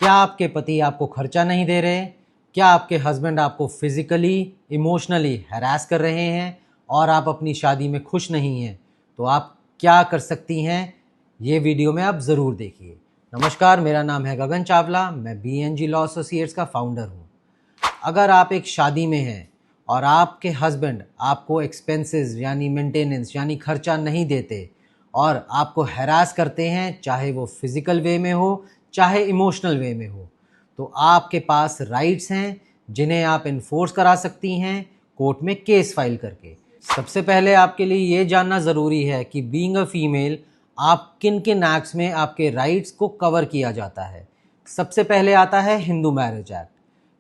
क्या आपके पति आपको खर्चा नहीं दे रहे? क्या आपके हस्बैंड आपको फिजिकली, इमोशनली हैरास कर रहे हैं और आप अपनी शादी में खुश नहीं हैं? तो आप क्या कर सकती हैं? ये वीडियो में आप ज़रूर देखिए। नमस्कार, मेरा नाम है गगन चावला, मैं BNG लॉ एसोसिएट्स का फाउंडर हूँ। अगर आप एक शादी में हैं और आपके हस्बैंड आपको एक्सपेंसेस यानी मेंटेनेंस यानी खर्चा नहीं देते और आपको हैरास करते हैं, चाहे वो फिज़िकल वे में हो चाहे इमोशनल वे में हो, तो आपके पास राइट्स हैं जिन्हें आप इन्फोर्स करा सकती हैं कोर्ट में केस फाइल करके। सबसे पहले आपके लिए ये जानना ज़रूरी है कि बीइंग अ फीमेल आप किन किन एक्ट्स में आपके राइट्स को कवर किया जाता है। सबसे पहले आता है Hindu marriage act.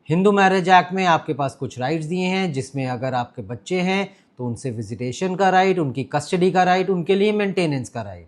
Hindu marriage act में आपके पास कुछ राइट्स दिए हैं, जिसमें अगर आपके बच्चे हैं तो उनसे विजिटेशन का राइट, उनकी कस्टडी का राइट, उनके लिए मेंटेनेंस का राइट।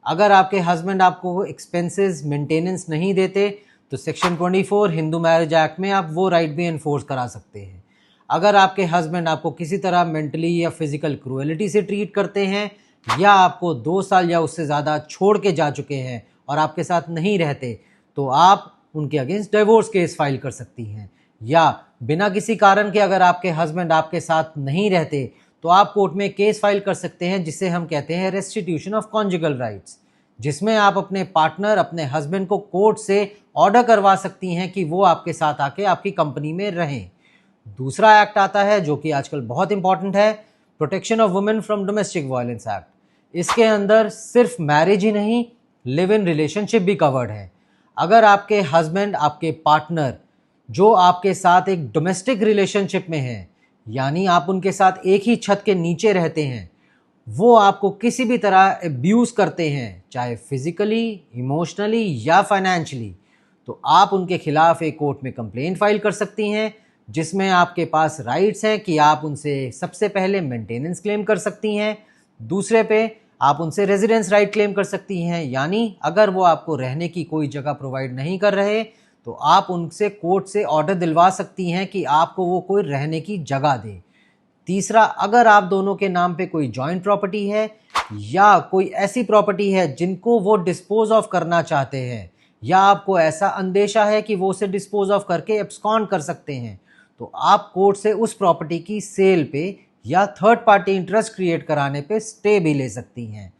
अगर आपके हस्बैंड आपको एक्सपेंसेस मेंटेनेंस नहीं देते तो सेक्शन 24 हिंदू मैरिज एक्ट में आप वो राइट भी एनफोर्स करा सकते हैं। अगर आपके हस्बैंड आपको किसी तरह मेंटली या फिजिकल क्रूएलिटी से ट्रीट करते हैं या आपको 2 साल या उससे ज़्यादा छोड़ के जा चुके हैं और आपके साथ नहीं रहते, तो आप उनके अगेंस्ट डिवोर्स केस फाइल कर सकती हैं। या बिना किसी कारण के अगर आपके हस्बैंड आपके साथ नहीं रहते तो आप कोर्ट में केस फाइल कर सकते हैं, जिसे हम कहते हैं रेस्टिट्यूशन ऑफ कॉन्जुगल राइट्स, जिसमें आप अपने पार्टनर, अपने हस्बैंड को कोर्ट से ऑर्डर करवा सकती हैं कि वो आपके साथ आके आपकी कंपनी में रहें। दूसरा एक्ट आता है जो कि आजकल बहुत इंपॉर्टेंट है, protection of women from domestic violence act. इसके अंदर सिर्फ मैरिज ही नहीं, लिव इन रिलेशनशिप भी कवर्ड है। अगर आपके हस्बैंड, आपके पार्टनर जो आपके साथ एक डोमेस्टिक रिलेशनशिप में है, यानी आप उनके साथ एक ही छत के नीचे रहते हैं, वो आपको किसी भी तरह अब्यूज़ करते हैं, चाहे फिजिकली, इमोशनली या फाइनेंशियली, तो आप उनके खिलाफ एक कोर्ट में कंप्लेंट फाइल कर सकती हैं, जिसमें आपके पास राइट्स हैं कि आप उनसे सबसे पहले मेंटेनेंस क्लेम कर सकती हैं, दूसरे पे आप उनसे रेजिडेंस राइट क्लेम कर सकती हैं, यानी अगर वो आपको रहने की कोई जगह प्रोवाइड नहीं कर रहे तो आप उनसे कोर्ट से ऑर्डर दिलवा सकती हैं कि आपको वो कोई रहने की जगह दे। तीसरा, अगर आप दोनों के नाम पे कोई जॉइंट प्रॉपर्टी है या कोई ऐसी प्रॉपर्टी है जिनको वो डिस्पोज ऑफ करना चाहते हैं या आपको ऐसा अंदेशा है कि वो उसे डिस्पोज ऑफ करके एब्सकॉन्ड कर सकते हैं, तो आप कोर्ट से उस प्रॉपर्टी की सेल पे या थर्ड पार्टी इंटरेस्ट क्रिएट कराने पे स्टे भी ले सकती हैं।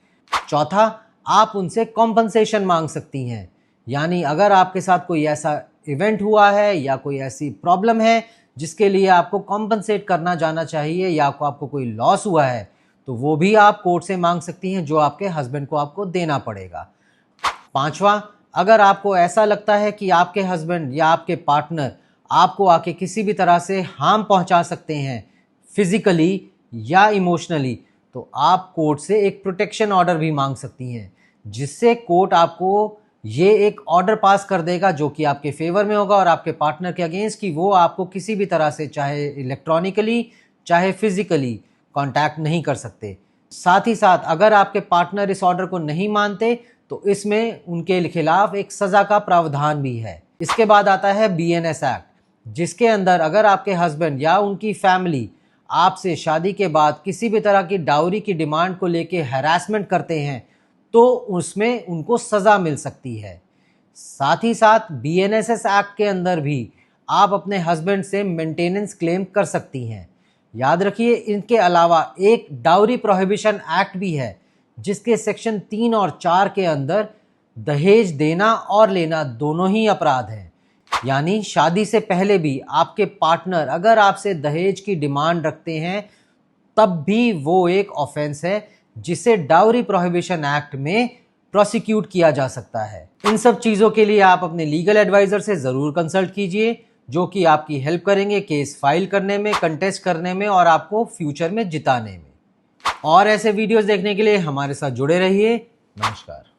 चौथा, आप उनसे कॉम्पनसेशन मांग सकती हैं, यानी अगर आपके साथ कोई ऐसा इवेंट हुआ है या कोई ऐसी प्रॉब्लम है जिसके लिए आपको कॉम्पनसेट करना जाना चाहिए या आपको कोई लॉस हुआ है, तो वो भी आप कोर्ट से मांग सकती हैं, जो आपके हस्बैंड को आपको देना पड़ेगा। पांचवा, अगर आपको ऐसा लगता है कि आपके हस्बैंड या आपके पार्टनर आपको आके किसी भी तरह से हार्म पहुंचा सकते हैं, फिजिकली या इमोशनली, तो आप कोर्ट से एक प्रोटेक्शन ऑर्डर भी मांग सकती हैं, जिससे कोर्ट आपको ये एक ऑर्डर पास कर देगा जो कि आपके फेवर में होगा और आपके पार्टनर के अगेंस्ट, कि वो आपको किसी भी तरह से, चाहे इलेक्ट्रॉनिकली चाहे फिजिकली, कांटेक्ट नहीं कर सकते। साथ ही साथ अगर आपके पार्टनर इस ऑर्डर को नहीं मानते तो इसमें उनके खिलाफ एक सज़ा का प्रावधान भी है। इसके बाद आता है BNS एक्ट, जिसके अंदर अगर आपके हस्बैंड या उनकी फैमिली आपसे शादी के बाद किसी भी तरह की डाउरी की डिमांड को लेके हैरासमेंट करते हैं तो उसमें उनको सज़ा मिल सकती है। साथ ही साथ BNSS एक्ट के अंदर भी आप अपने हस्बैंड से मेंटेनेंस क्लेम कर सकती हैं। याद रखिए, इनके अलावा एक डाउरी प्रोहिबिशन एक्ट भी है, जिसके सेक्शन 3 और 4 के अंदर दहेज देना और लेना दोनों ही अपराध हैं, यानी शादी से पहले भी आपके पार्टनर अगर आपसे दहेज की डिमांड रखते हैं तब भी वो एक ऑफेंस है, जिसे डाउरी प्रोहिबिशन एक्ट में प्रोसिक्यूट किया जा सकता है। इन सब चीज़ों के लिए आप अपने लीगल एडवाइज़र से ज़रूर कंसल्ट कीजिए, जो कि आपकी हेल्प करेंगे केस फाइल करने में, कंटेस्ट करने में और आपको फ्यूचर में जिताने में। और ऐसे वीडियोस देखने के लिए हमारे साथ जुड़े रहिए। नमस्कार।